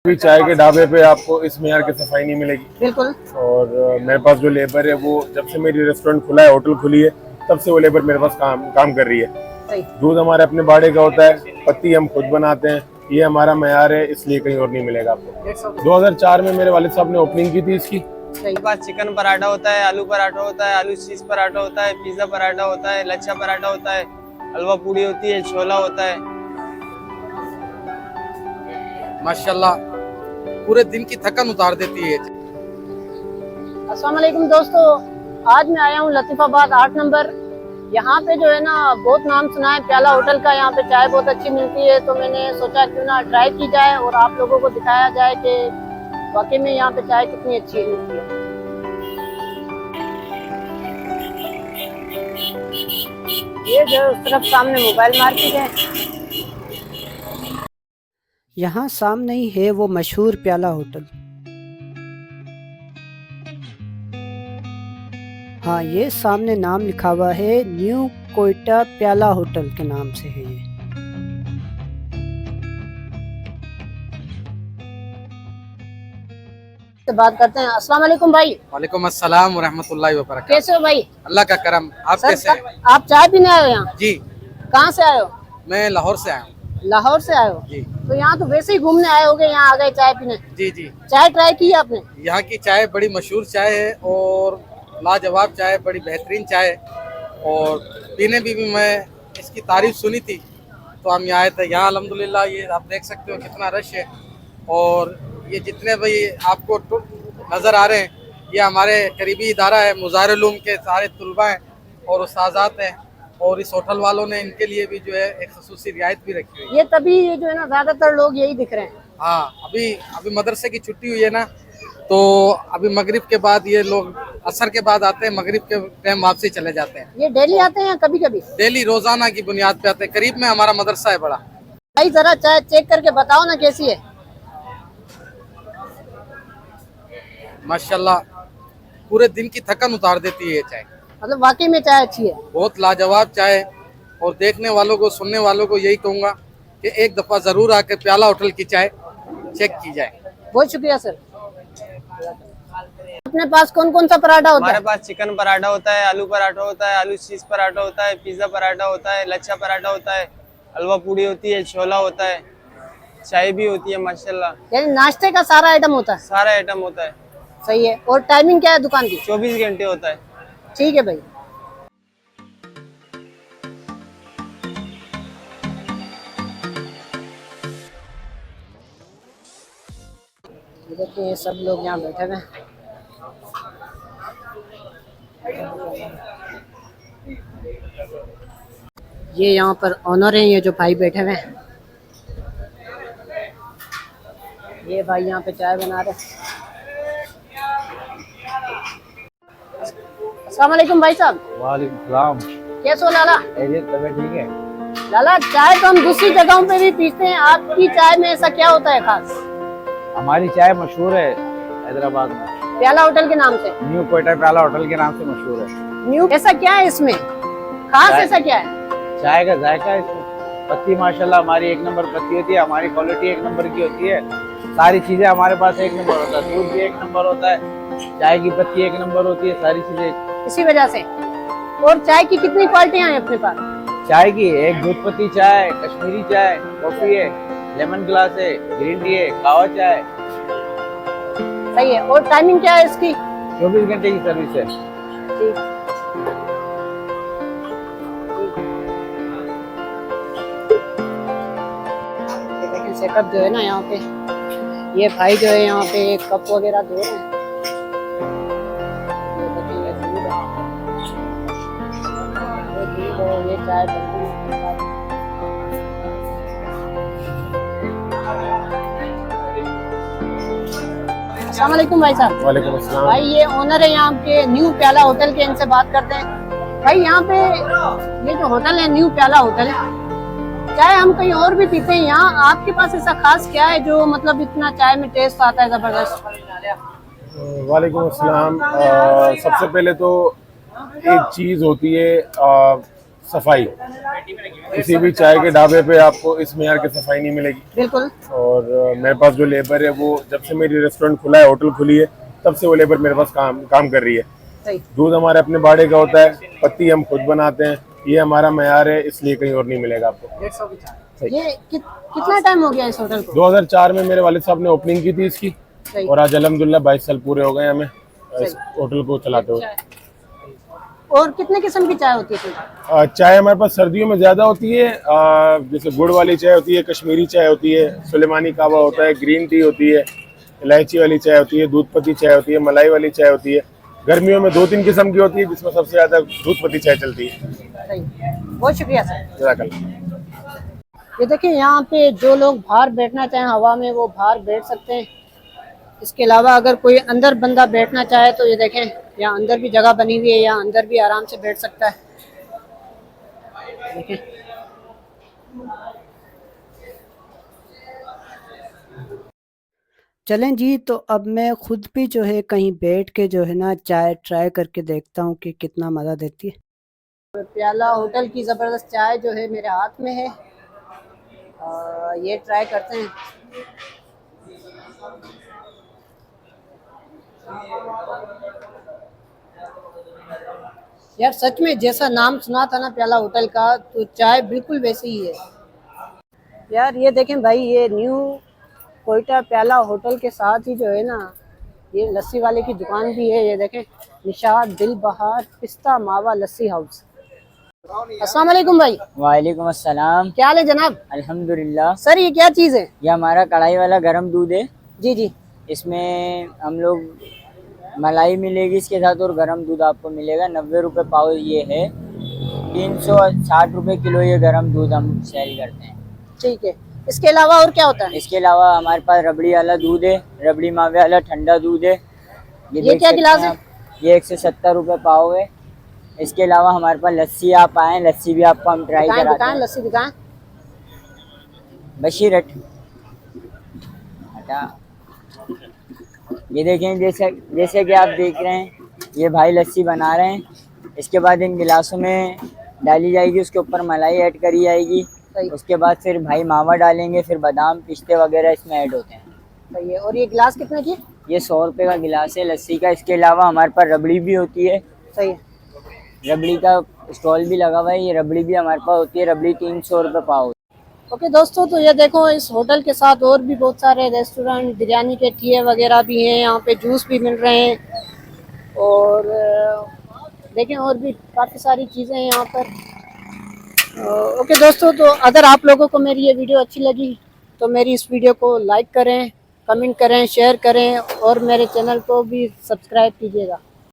भी चाय के ढाबे पे आपको इस मेयार की सफाई नहीं मिलेगी। बिल्कुल। और मेरे पास जो लेबर है वो जब से मेरी रेस्टोरेंट खुला है, होटल खुली है, तब से वो लेबर मेरे पास काम कर रही है। सही। दूध हमारे अपने बाड़े का होता है, पत्ती हम खुद बनाते हैं, ये हमारा मेयार है, इसलिए कहीं और नहीं मिलेगा आपको। 2004 में मेरे वालिद साहब ने ओपनिंग की थी इसकी। मेरे पास चिकन पराठा होता है, आलू पराठा होता है, आलू चीज पराठा होता है, पिज्जा पराठा होता है, लच्छा पराठा होता है, हलवा पूड़ी होती है, छोला होता है। माशाल्लाह पूरे दिन की थकन उतार देती है। अस्सलाम वालेकुम दोस्तों, आज मैं आया हूँ लतीफाबाद 8 नंबर। यहाँ पे जो है ना बहुत नाम सुना है प्याला होटल का, यहाँ पे चाय बहुत अच्छी मिलती है, तो मैंने सोचा क्यों ना ट्राई की जाए और आप लोगों को दिखाया जाए कि वाकई में यहाँ पे चाय कितनी अच्छी मिलती है। ये जो उस तरफ सामने मोबाइल मार्केट है, यहाँ सामने ही है वो मशहूर प्याला होटल। हाँ, ये सामने नाम लिखा हुआ है, न्यू कोयटा प्याला होटल के नाम से है ये। तो बात करते हैं। अस्सलाम वालेकुम भाई। वालेकुम अस्सलाम व रहमतुल्लाहि व बरकातहू। कैसे हो भाई? अल्लाह का करम। आप कैसे हैं? आप चाय पीने आए हो यहाँ? जी। कहाँ से आए हो? मैं लाहौर से आया हूँ। लाहौर से आए हो जी। तो यहाँ तो वैसे ही घूमने आए होगे, यहाँ आ गए चाय पीने? जी जी। चाय ट्राई की है आपने? यहाँ की चाय बड़ी मशहूर चाय है और लाजवाब चाय, बड़ी बेहतरीन चाय है। और पीने भी मैं इसकी तारीफ सुनी थी तो हम यहाँ आए थे। यहाँ अल्हम्दुलिल्लाह ये आप देख सकते हो कितना रश है। और ये जितने भाई आपको नज़र आ रहे हैं, ये हमारे करीबी इदारा है, मुज़ाहिरुल उलूम के सारे तुलबा हैं और उस्ताज़ात हैं। और इस होटल वालों ने इनके लिए भी जो है एक ख़ुसूसी रियायत भी रखी हुई है। ये तभी ये जो है ना ज्यादातर लोग यही दिख रहे हैं। हाँ, अभी मदरसे की छुट्टी हुई है ना, तो अभी मगरिब के बाद ये लोग असर के बाद आते हैं, मगरिब के टाइम वापसी चले जाते हैं। ये डेली आते हैं या कभी कभी? डेली रोजाना की बुनियाद पे आते हैं। करीब में हमारा मदरसा है बड़ा। भाई जरा चाय चेक करके बताओ ना कैसी है। माशाल्लाह पूरे दिन की थकन उतार देती है ये चाय। मतलब वाकई में चाय अच्छी है, बहुत लाजवाब चाय है। और देखने वालों को, सुनने वालों को यही कहूँगा कि एक दफ़ा ज़रूर आकर प्याला होटल की चाय चेक की जाए। बहुत शुक्रिया सर। अपने पास कौन कौन सा पराठा होता है? हमारे पास चिकन पराठा होता है, आलू पराठा होता है, आलू चीज पराठा होता है, पिज्जा पराठा होता है, लच्छा पराठा होता है, हलवा पूड़ी होती है, छोला होता है, चाय भी होती है माशाल्लाह। यानी नाश्ते का सारा आइटम होता है? सारा आइटम होता है। सही है। और टाइमिंग क्या है दुकान की? 24 घंटे होता है। ठीक है भाई। देखिए सब लोग यहाँ बैठे हुए हैं। ये यहाँ पर ऑनर हैं, ये जो भाई बैठे हुए हैं, ये भाई यहाँ पे चाय बना रहे हैं। अस्सलाम वालेकुम भाई साहब। वालेकुम सलाम। कैसे हो लाला? तबीयत ठीक है? लाला चाय तो हम दूसरी जगहों पे भी पीते हैं, आपकी चाय में ऐसा क्या होता है खास? हमारी चाय मशहूर है हैदराबाद में, प्याला होटल के नाम से। न्यू कोयटा प्याला होटल के नाम से मशहूर है। न्यू ऐसा क्या है इसमें खास? ऐसा क्या है? चाय का जायका है इसमें। पत्ती माशाल्लाह हमारी एक नंबर पत्ती होती है, हमारी क्वालिटी एक नंबर की होती है, सारी चीजें हमारे पास एक नंबर होता है, दूध भी एक नंबर होता है, चाय की पत्ती एक नंबर होती है, सारी चीजें इसी वजह से। और चाय की कितनी क्वालिटियाँ हैं अपने पास? चाय की एक दूध पत्ती चाय, कश्मीरी चाय, कॉफी है, लेमन ग्लास है, ग्रीन टी है, कावा चाय। सही है। और टाइमिंग क्या है इसकी? 24 घंटे की सर्विस है। ठीक। लेकिन सेटअप जो है ना यहाँ पे, ये भाई जो है यहाँ पे कप वगैरह दे रहे हैं। ये चाय बनती है। अस्सलाम वालेकुम भाई साहब। वालेकुम अस्सलाम। भाई ये ओनर है यहाँ के न्यू प्याला होटल के, इनसे बात करते हैं। भाई यहाँ पे ये जो होटल है न्यू प्याला होटल, चाय हम कहीं और भी पीते हैं, यहाँ आपके पास ऐसा खास क्या है जो मतलब इतना चाय में टेस्ट आता है जबरदस्त? वालेकुम अस्सलाम। सबसे पहले तो एक चीज़ होती है सफाई। किसी भी चाय के ढाबे पे आपको इस मेयार की सफाई नहीं मिलेगी। बिल्कुल और मेरे पास जो लेबर है वो जब से मेरी रेस्टोरेंट खुला है, होटल खुली है, तब से वो लेबर मेरे पास काम कर रही है। सही। दूध हमारे अपने बाड़े का होता है, पत्ती हम खुद बनाते हैं, ये हमारा मेयार है, इसलिए कहीं और नहीं मिलेगा आपको। 150 की चाय। ये कितना टाइम हो गया इस होटल को? 2004 में मेरे वालिद साहब ने ओपनिंग की थी इसकी, सही। और आज अल्हम्दुलिल्लाह 22 साल पूरे हो गए हमें इस होटल को चलाते हुए। और कितने किस्म की चाय होती है? चाय हमारे पास सर्दियों में ज़्यादा होती है, जैसे गुड़ वाली चाय होती है, कश्मीरी चाय होती है, सुलेमानी कहवा होता है, ग्रीन टी होती है, इलायची वाली चाय होती है, दूध पत्ती चाय होती है, मलाई वाली चाय होती है। गर्मियों में 2-3 किस्म की होती है, जिसमें सबसे ज़्यादा दूध पत्ती चाय चलती है। सही। बहुत शुक्रिया सर। जज़ाकल्लाह। ये देखिए यहाँ पे जो लोग बाहर बैठना चाहें हवा में वो बाहर बैठ सकते हैं। इसके अलावा अगर कोई अंदर बंदा बैठना चाहे तो ये देखें यहाँ अंदर भी जगह बनी हुई है, यहाँ अंदर भी आराम से बैठ सकता है। देखें चलें जी, तो अब मैं खुद भी जो है कहीं बैठ के जो है ना चाय ट्राई करके देखता हूँ कि कितना मज़ा देती है। प्याला होटल की ज़बरदस्त चाय जो है मेरे हाथ में है, ये ट्राई करते हैं। यार सच में जैसा नाम सुना था ना प्याला होटल का, तो चाय बिल्कुल वैसी ही है। यार ये देखें भाई, ये न्यू कोयटा प्याला होटल के साथ ही जो है ना ये लस्सी वाले की दुकान भी है। ये देखें, निशाद दिल बहार पिस्ता मावा लस्सी हाउस। अस्सलाम वालेकुम भाई। वालेकुम अस्सलाम। क्या हाल है जनाब? अल्हम्दुलिल्लाह। सर ये क्या चीज़ है? ये हमारा कढ़ाई वाला गरम दूध है। जी जी। इसमें हम लोग मलाई मिलेगी इसके साथ और गरम दूध आपको मिलेगा। 90 रुपये पाव ये है, 360 रुपये किलो ये गरम दूध हम सेल करते हैं। ठीक है। इसके अलावा और क्या होता है? इसके अलावा हमारे पास रबड़ी वाला दूध है, रबड़ी मावे वाला ठंडा दूध है। ये देख क्या सकते गिलास हैं है? आप, ये 170 रुपये पाव है। इसके अलावा हमारे पास लस्सी, आप आए लस्सी भी आपको हम ट्राई कराते दिखाएं, हैं। लस्सी दिखाएं। बशीर हटा। ये देखें, जैसे कि आप देख रहे हैं, ये भाई लस्सी बना रहे हैं। इसके बाद इन गिलासों में डाली जाएगी, उसके ऊपर मलाई ऐड करी जाएगी। उसके बाद फिर भाई मावा डालेंगे, फिर बादाम पिस्ते वगैरह इसमें ऐड होते हैं। सही है। और ये गिलास कितने की? ये 100 रुपये का गिलास है लस्सी का। इसके अलावा हमारे पास रबड़ी भी होती है। सही है। रबड़ी का स्टॉल भी लगा हुआ है, ये रबड़ी भी हमारे पास होती है। रबड़ी 300 रुपये पाव। ओके दोस्तों, तो ये देखो इस होटल के साथ और भी बहुत सारे रेस्टोरेंट, बिरयानी के ठिये वगैरह भी हैं, यहाँ पे जूस भी मिल रहे हैं, और देखें और भी काफ़ी सारी चीज़ें हैं यहाँ पर। ओके दोस्तों, तो अगर आप लोगों को मेरी ये वीडियो अच्छी लगी तो मेरी इस वीडियो को लाइक करें, कमेंट करें, शेयर करें और मेरे चैनल को भी सब्सक्राइब कीजिएगा।